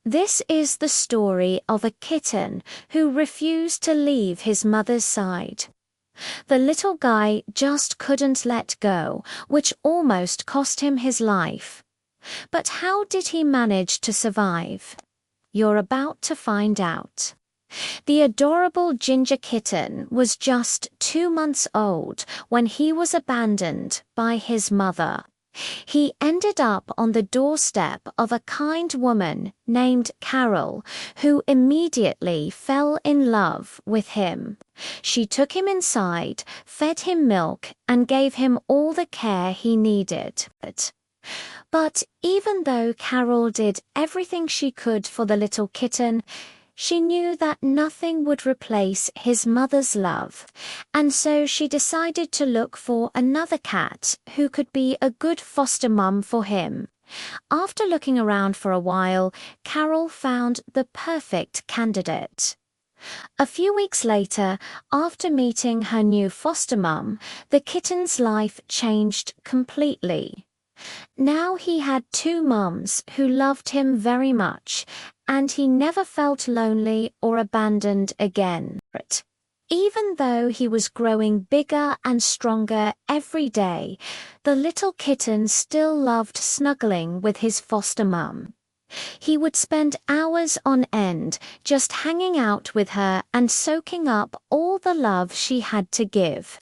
This is the story of a kitten who refused to leave his mother's side. The little guy just couldn't let go, which almost cost him his life. But how did he manage to survive? You're about to find out. The adorable ginger kitten was just 2 months old when he was abandoned by his mother. He ended up on the doorstep of a kind woman named Carol, who immediately fell in love with him. She took him inside, fed him milk, and gave him all the care he needed. But even though Carol did everything she could for the little kitten, she knew that nothing would replace his mother's love, and so she decided to look for another cat who could be a good foster mum for him. After looking around for a while, Carol found the perfect candidate. A few weeks later, after meeting her new foster mum, the kitten's life changed completely. Now he had 2 mums who loved him very much, and he never felt lonely or abandoned again. Even though he was growing bigger and stronger every day, the little kitten still loved snuggling with his foster mum. He would spend hours on end just hanging out with her and soaking up all the love she had to give.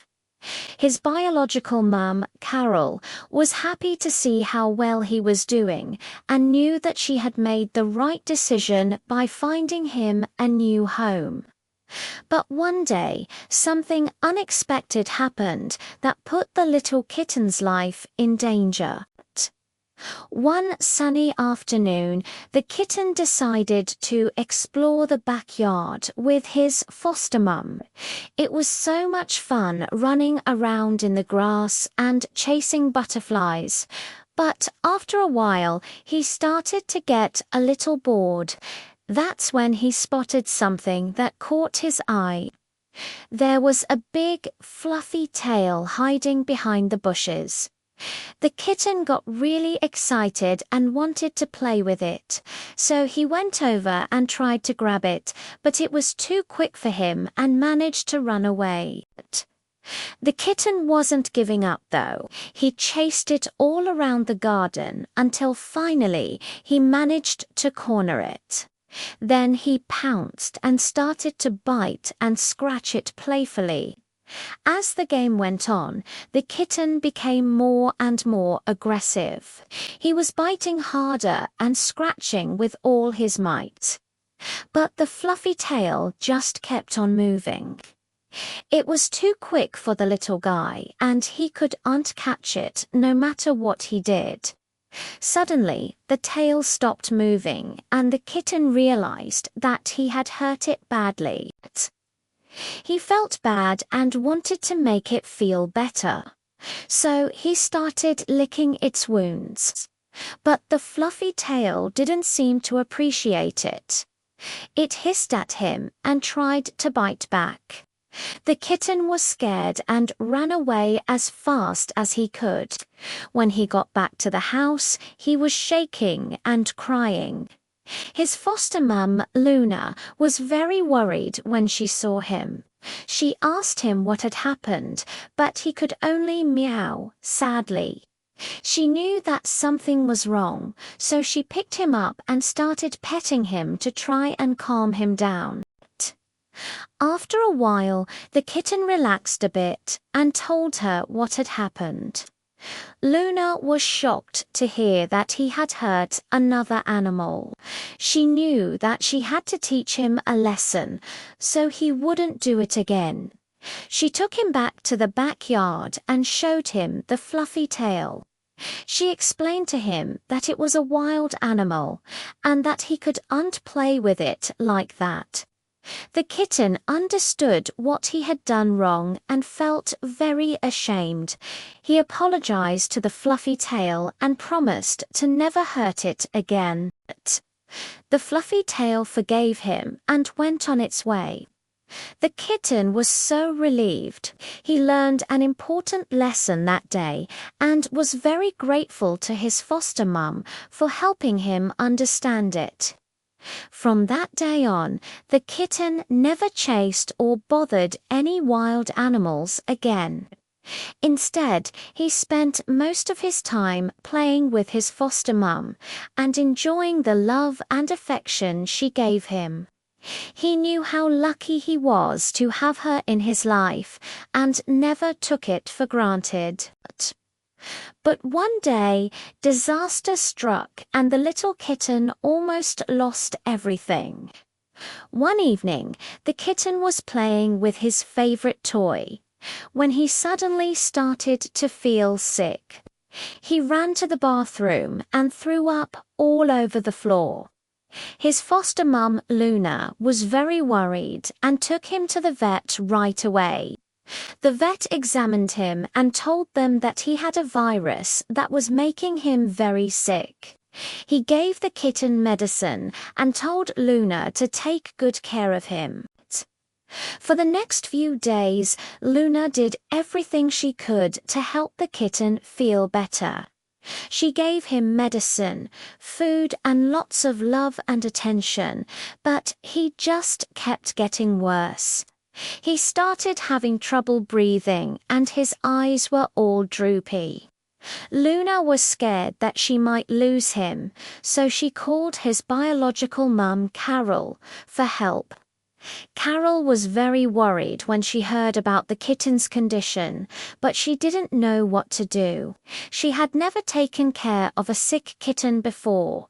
His biological mum, Carol, was happy to see how well he was doing and knew that she had made the right decision by finding him a new home. But one day, something unexpected happened that put the little kitten's life in danger. One sunny afternoon, the kitten decided to explore the backyard with his foster mum. It was so much fun running around in the grass and chasing butterflies. But after a while, he started to get a little bored. That's when he spotted something that caught his eye. There was a big, fluffy tail hiding behind the bushes. The kitten got really excited and wanted to play with it, so he went over and tried to grab it, but it was too quick for him and managed to run away. The kitten wasn't giving up though. He chased it all around the garden until finally he managed to corner it. Then he pounced and started to bite and scratch it playfully. As the game went on, the kitten became more and more aggressive. He was biting harder and scratching with all his might. But the fluffy tail just kept on moving. It was too quick for the little guy, and he couldn't catch it no matter what he did. Suddenly, the tail stopped moving, and the kitten realized that he had hurt it badly. He felt bad and wanted to make it feel better. So he started licking its wounds. But the fluffy tail didn't seem to appreciate it. It hissed at him and tried to bite back. The kitten was scared and ran away as fast as he could. When he got back to the house, he was shaking and crying. His foster mum, Luna, was very worried when she saw him. She asked him what had happened, but he could only meow sadly. She knew that something was wrong, so she picked him up and started petting him to try and calm him down. After a while, the kitten relaxed a bit and told her what had happened. Luna was shocked to hear that he had hurt another animal. She knew that she had to teach him a lesson, so he wouldn't do it again. She took him back to the backyard and showed him the fluffy tail. She explained to him that it was a wild animal and that he couldn't play with it like that. The kitten understood what he had done wrong and felt very ashamed. He apologized to the fluffy tail and promised to never hurt it again. The fluffy tail forgave him and went on its way. The kitten was so relieved. He learned an important lesson that day and was very grateful to his foster mum for helping him understand it. From that day on, the kitten never chased or bothered any wild animals again. Instead, he spent most of his time playing with his foster mum and enjoying the love and affection she gave him. He knew how lucky he was to have her in his life and never took it for granted. But one day, disaster struck and the little kitten almost lost everything. One evening, the kitten was playing with his favorite toy when he suddenly started to feel sick. He ran to the bathroom and threw up all over the floor. His foster mum, Luna, was very worried and took him to the vet right away. The vet examined him and told them that he had a virus that was making him very sick. He gave the kitten medicine and told Luna to take good care of him. For the next few days, Luna did everything she could to help the kitten feel better. She gave him medicine, food, and lots of love and attention, but he just kept getting worse. He started having trouble breathing, and his eyes were all droopy. Luna was scared that she might lose him, so she called his biological mum, Carol, for help. Carol was very worried when she heard about the kitten's condition, but she didn't know what to do. She had never taken care of a sick kitten before.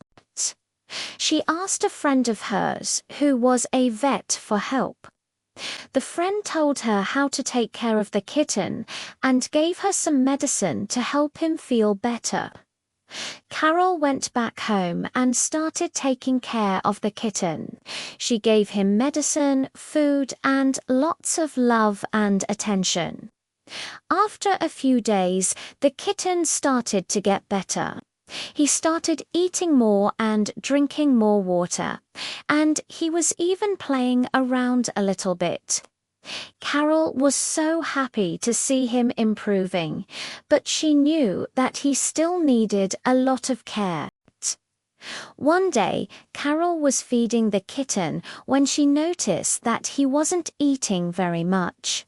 She asked a friend of hers, who was a vet, for help. The friend told her how to take care of the kitten and gave her some medicine to help him feel better. Carol went back home and started taking care of the kitten. She gave him medicine, food, and lots of love and attention. After a few days, the kitten started to get better. He started eating more and drinking more water, and he was even playing around a little bit. Carol was so happy to see him improving, but she knew that he still needed a lot of care. One day, Carol was feeding the kitten when she noticed that he wasn't eating very much.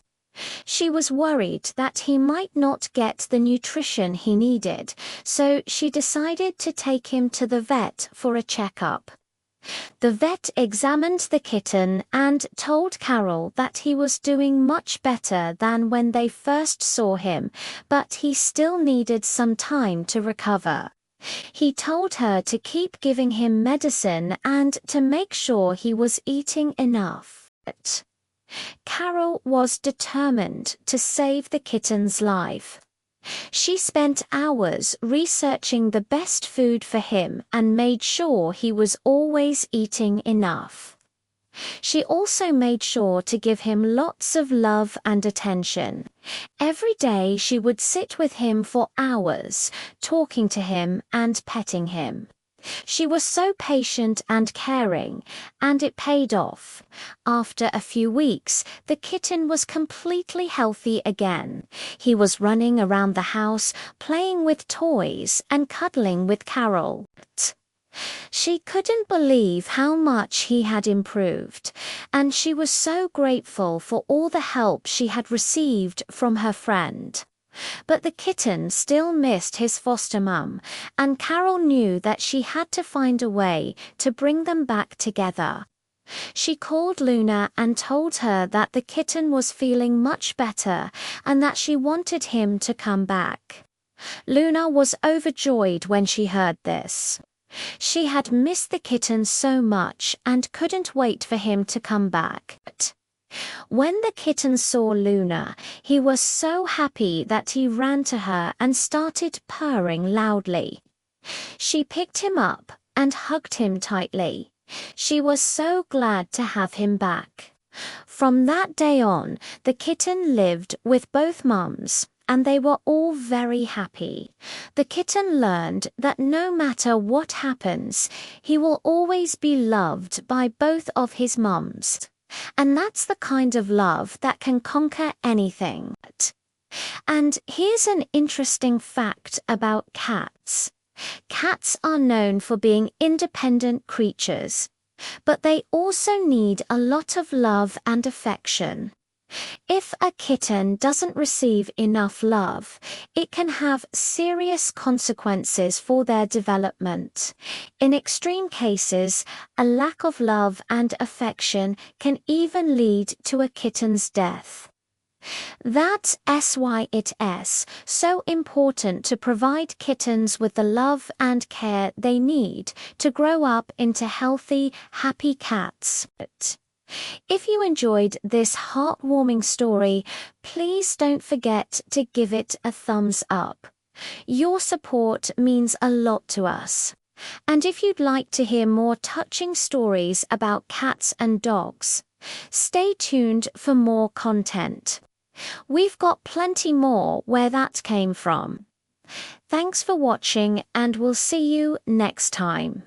She was worried that he might not get the nutrition he needed, so she decided to take him to the vet for a checkup. The vet examined the kitten and told Carol that he was doing much better than when they first saw him, but he still needed some time to recover. He told her to keep giving him medicine and to make sure he was eating enough. Carol was determined to save the kitten's life. She spent hours researching the best food for him and made sure he was always eating enough. She also made sure to give him lots of love and attention. Every day she would sit with him for hours, talking to him and petting him. She was so patient and caring, and it paid off. After a few weeks, the kitten was completely healthy again. He was running around the house, playing with toys and cuddling with Carol. She couldn't believe how much he had improved, and she was so grateful for all the help she had received from her friend. But the kitten still missed his foster mum, and Carol knew that she had to find a way to bring them back together. She called Luna and told her that the kitten was feeling much better and that she wanted him to come back. Luna was overjoyed when she heard this. She had missed the kitten so much and couldn't wait for him to come back. When the kitten saw Luna, he was so happy that he ran to her and started purring loudly. She picked him up and hugged him tightly. She was so glad to have him back. From that day on, the kitten lived with both mums, and they were all very happy. The kitten learned that no matter what happens, he will always be loved by both of his mums. And that's the kind of love that can conquer anything. And here's an interesting fact about cats. Cats are known for being independent creatures, but they also need a lot of love and affection. If a kitten doesn't receive enough love, it can have serious consequences for their development. In extreme cases, a lack of love and affection can even lead to a kitten's death. That's why it's so important to provide kittens with the love and care they need to grow up into healthy, happy cats. If you enjoyed this heartwarming story, please don't forget to give it a thumbs up. Your support means a lot to us. And if you'd like to hear more touching stories about cats and dogs, stay tuned for more content. We've got plenty more where that came from. Thanks for watching, and we'll see you next time.